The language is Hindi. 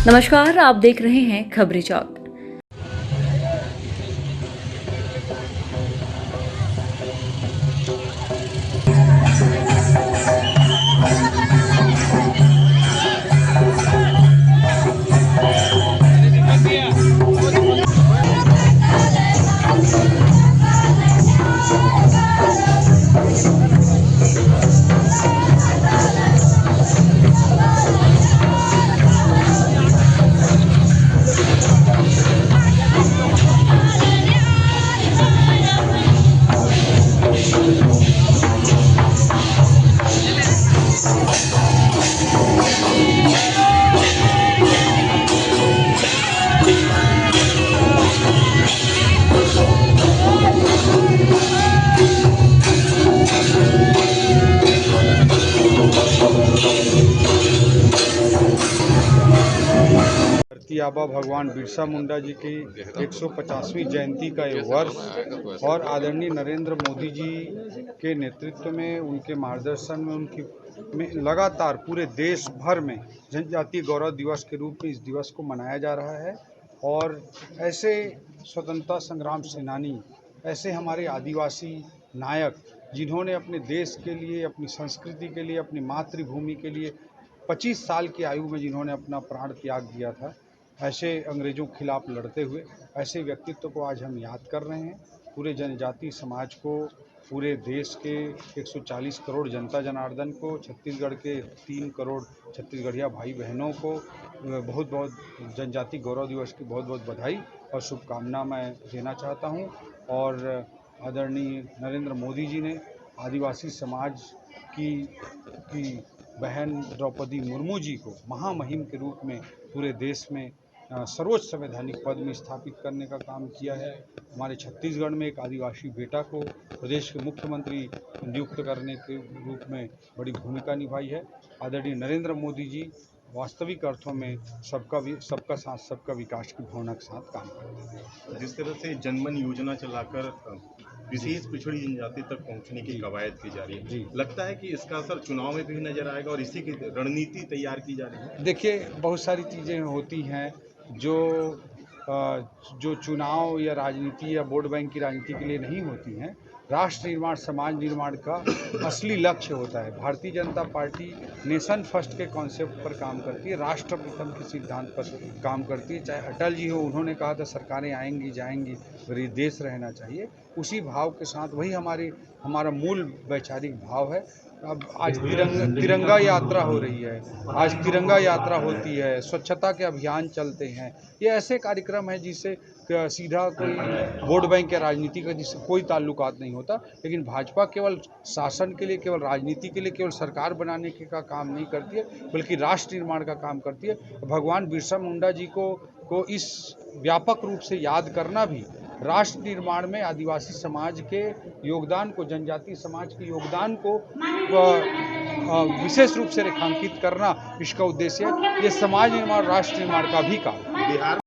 नमस्कार, आप देख रहे हैं खबरी चौक। धरती आबा भगवान बिरसा मुंडा जी की 150वीं जयंती का ये वर्ष और आदरणीय नरेंद्र मोदी जी के नेतृत्व में, उनके मार्गदर्शन में, में लगातार पूरे देश भर में जनजातीय गौरव दिवस के रूप में इस दिवस को मनाया जा रहा है। और ऐसे स्वतंत्रता संग्राम सेनानी, ऐसे हमारे आदिवासी नायक जिन्होंने अपने देश के लिए, अपनी संस्कृति के लिए, अपनी मातृभूमि के लिए 25 साल की आयु में जिन्होंने अपना प्राण त्याग दिया था, ऐसे अंग्रेज़ों के खिलाफ लड़ते हुए ऐसे व्यक्तित्व को आज हम याद कर रहे हैं। पूरे जनजातीय समाज को, पूरे देश के 140 करोड़ जनता जनार्दन को, छत्तीसगढ़ के 3 करोड़ छत्तीसगढ़िया भाई बहनों को बहुत बहुत जनजातीय गौरव दिवस की बहुत बहुत बधाई और शुभकामना मैं देना चाहता हूं। और आदरणीय नरेंद्र मोदी जी ने आदिवासी समाज की बहन द्रौपदी मुर्मू जी को महामहिम के रूप में पूरे देश में सर्वोच्च संवैधानिक पद में स्थापित करने का काम किया है। हमारे छत्तीसगढ़ में एक आदिवासी बेटा को प्रदेश के मुख्यमंत्री नियुक्त करने के रूप में बड़ी भूमिका निभाई है। आदरणीय नरेंद्र मोदी जी वास्तविक अर्थों में सबका साथ सबका विकास की भावना के साथ काम करते हैं। जिस तरह से जनमन योजना चलाकर विशेष पिछड़ी जनजाति तक पहुंचने की कवायद की जा रही है, लगता है कि इसका असर चुनाव में भी नजर आएगा और इसी की रणनीति तैयार की जा रही है। देखिए, बहुत सारी चीज़ें होती हैं जो चुनाव या राजनीति या वोट बैंक की राजनीति के लिए नहीं होती हैं। राष्ट्र निर्माण, समाज निर्माण का असली लक्ष्य होता है। Bharatiya Janata party nation first के कॉन्सेप्ट पर काम करती है, राष्ट्र प्रथम के सिद्धांत पर काम करती है। चाहे अटल जी हो, उन्होंने कहा था सरकारें आएंगी जाएंगी, पर ये देश रहना चाहिए। उसी भाव के साथ वही हमारा मूल वैचारिक भाव है। अब आज तिरंगा यात्रा हो रही है, आज तिरंगा यात्रा होती है, स्वच्छता के अभियान चलते हैं। ये ऐसे कार्यक्रम हैं जिससे सीधा कोई वोट बैंक या राजनीति का जिससे कोई ताल्लुकात नहीं होता। लेकिन भाजपा केवल शासन के लिए, केवल राजनीति के लिए, केवल सरकार बनाने के का काम नहीं करती है, बल्कि राष्ट्र निर्माण का काम करती है। भगवान बिरसा मुंडा जी को इस व्यापक रूप से याद करना भी राष्ट्र निर्माण में आदिवासी समाज के योगदान को, जनजातीय समाज के योगदान को विशेष रूप से रेखांकित करना इसका उद्देश्य है। ये समाज निर्माण, राष्ट्र निर्माण का भी काम है। बिहार